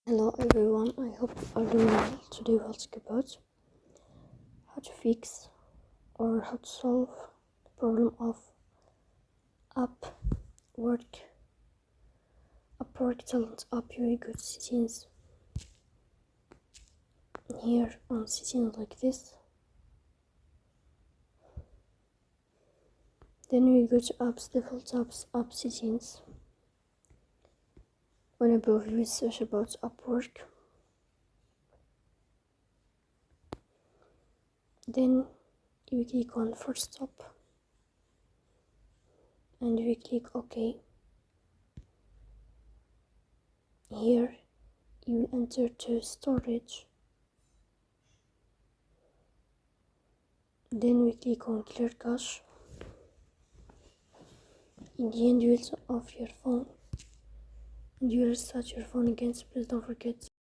Hello everyone, I hope you are doing well. Today we'll talk about how to fix or how to solve the problem of Upwork. Upwork doesn't up very good settings. Here on settings like this. Then we go to apps, default apps, app settings. Whenever we search about Upwork, then you click on first stop and we click OK. Here you enter to storage, then we click on clear cache. In the end you will turn off your phone and you will start your phone again, so please don't forget